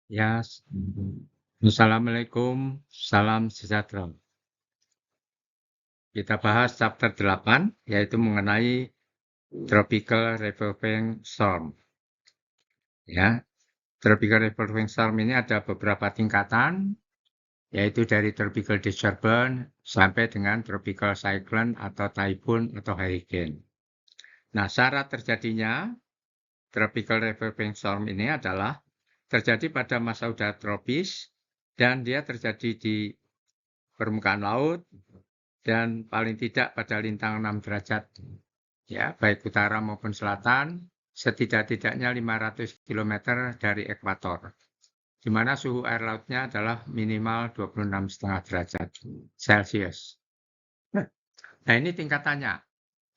Ya, Assalamualaikum, salam sejahtera. Kita bahas chapter 8, yaitu mengenai Tropical Revolving Storm. Ya, Tropical Revolving Storm ini ada beberapa tingkatan, yaitu dari Tropical Disturbance sampai dengan Tropical Cyclone atau Typhoon atau Hurricane. Nah, syarat terjadinya Tropical Revolving Storm ini adalah terjadi pada masa udara tropis dan dia terjadi di permukaan laut dan paling tidak pada lintang 6 derajat, ya, baik utara maupun selatan, setidak-tidaknya 500 km dari ekuator, di mana suhu air lautnya adalah minimal 26,5 derajat Celcius. Nah, ini tingkatannya.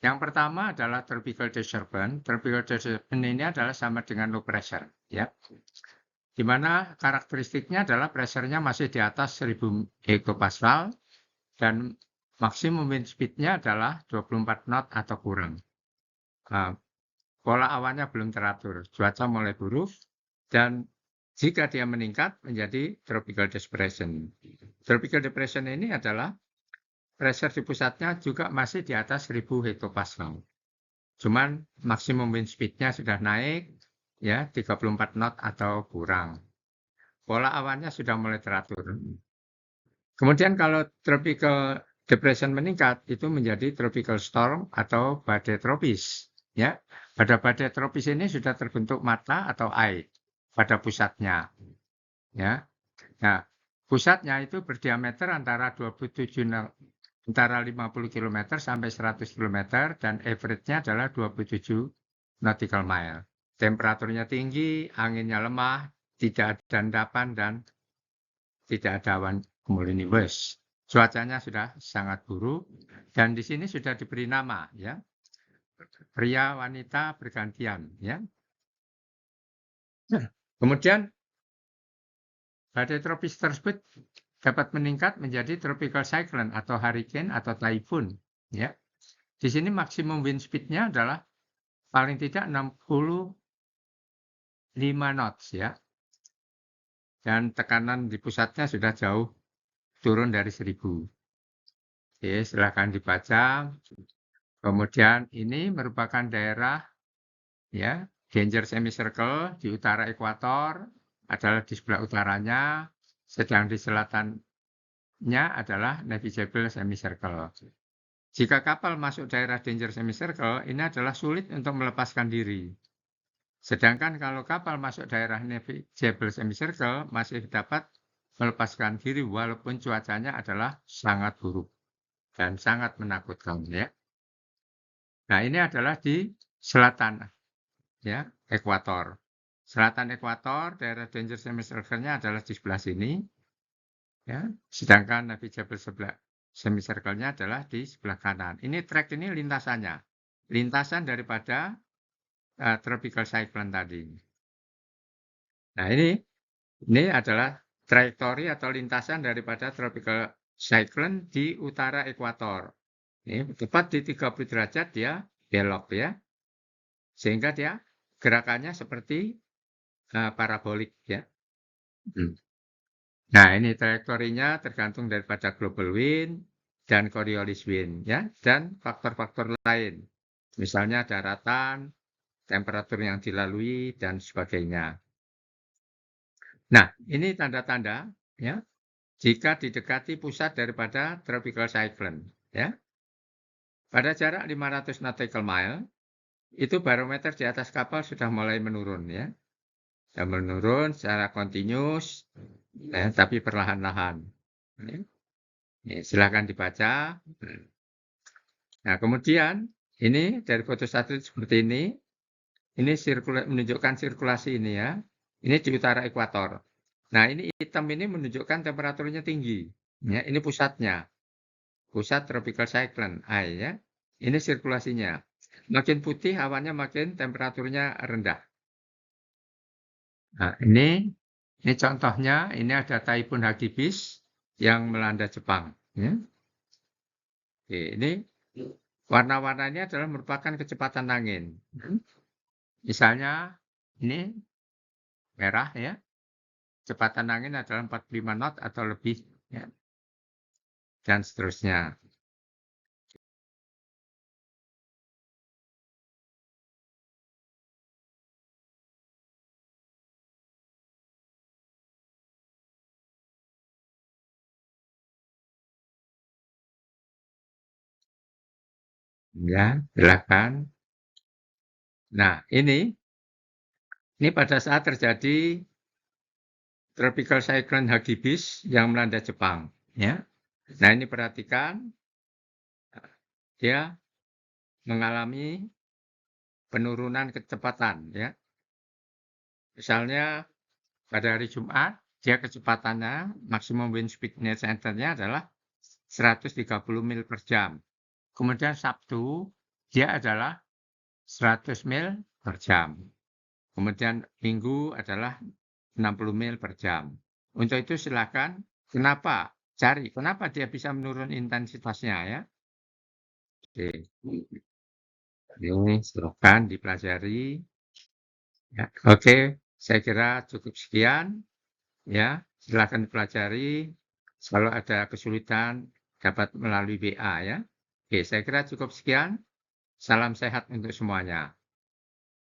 Yang pertama adalah tropical disturbance. Tropical disturbance ini adalah sama dengan low pressure, ya. Di mana karakteristiknya adalah pressure-nya masih di atas 1000 hectopascal dan maksimum wind speed-nya adalah 24 knot atau kurang. Pola awannya belum teratur, cuaca mulai buruk, dan jika dia meningkat menjadi tropical depression. Tropical depression ini adalah pressure di pusatnya juga masih di atas 1000 hectopascal. Cuman maksimum wind speed-nya sudah naik, ya, 34 knot atau kurang. Pola awannya sudah mulai teratur. Kemudian kalau tropical depression meningkat, itu menjadi tropical storm atau badai tropis. Ya, pada badai tropis ini sudah terbentuk mata atau eye pada pusatnya. Ya, nah pusatnya itu berdiameter antara 50 km sampai 100 km dan average-nya adalah 27 nautical mile. Temperaturnya tinggi, anginnya lemah, tidak ada endapan dan tidak ada awan cumulonimbus. Cuacanya sudah sangat buruk dan di sini sudah diberi nama, ya, pria wanita bergantian, ya. Kemudian badai tropis tersebut dapat meningkat menjadi tropical cyclone atau hurricane atau typhoon, ya. Di sini maksimum wind speed-nya adalah paling tidak 65 knots, ya. Dan tekanan di pusatnya sudah jauh turun dari 1000. Oke, silakan dibaca. Kemudian ini merupakan daerah, ya, danger semicircle di utara ekuator adalah di sebelah utaranya, sedang di selatannya adalah navigable semicircle. Jika kapal masuk daerah danger semicircle, ini adalah sulit untuk melepaskan diri. Sedangkan kalau kapal masuk daerah navigable semicircle, masih dapat melepaskan diri walaupun cuacanya adalah sangat buruk dan sangat menakutkan, ya. Nah, ini adalah di selatan, ya, ekuator. Selatan ekuator, daerah danger semicircle-nya adalah di sebelah sini, ya. Sedangkan navigable semicircle-nya adalah di sebelah kanan. Ini track ini lintasannya, lintasan daripada tropical cyclone tadi. Nah, ini adalah trajektori atau lintasan daripada tropical cyclone di utara ekuator. Ini tepat di 30 derajat dia belok, ya. Sehingga dia gerakannya seperti parabolik, ya. Nah, ini trajektorinya tergantung daripada global wind dan Coriolis wind, ya, dan faktor-faktor lain. Misalnya daratan, temperatur yang dilalui dan sebagainya. Nah, ini tanda-tanda, ya, jika didekati pusat daripada tropical cyclone, ya. Pada jarak 500 nautical mile, itu barometer di atas kapal sudah mulai menurun, ya. Dan menurun secara kontinus, ya, tapi perlahan-lahan. Ya, silakan dibaca. Nah, kemudian ini dari foto satelit seperti ini menunjukkan sirkulasi ini, ya. Ini di utara ekuator. Nah, ini hitam ini menunjukkan temperaturnya tinggi. Ya, ini pusatnya. Pusat tropical cyclone, ya. Ini sirkulasinya. Makin putih awannya makin temperaturnya rendah. Nah, ini contohnya, ini ada Typhoon Hagibis yang melanda Jepang, ya. Oke, ini warna-warnanya adalah merupakan kecepatan angin. Misalnya ini merah, ya. kecepatan angin adalah 45 knot atau lebih, ya, dan seterusnya. Ya, silakan. Nah, ini pada saat terjadi tropical cyclone Hagibis yang melanda Jepang, ya. Nah, ini perhatikan, dia mengalami penurunan kecepatan, ya. Misalnya pada hari Jumat, dia kecepatannya maksimum wind speed-nya center-nya adalah 130 mil per jam. Kemudian Sabtu, dia adalah 100 mil per jam. Kemudian Minggu adalah 60 mil per jam. Untuk itu silakan, cari kenapa dia bisa menurun intensitasnya, ya. Oke. Ini silakan dipelajari. Ya, oke, saya kira cukup sekian. Ya, silakan dipelajari. Kalau ada kesulitan dapat melalui WA, ya. Oke, saya kira cukup sekian. Salam sehat untuk semuanya.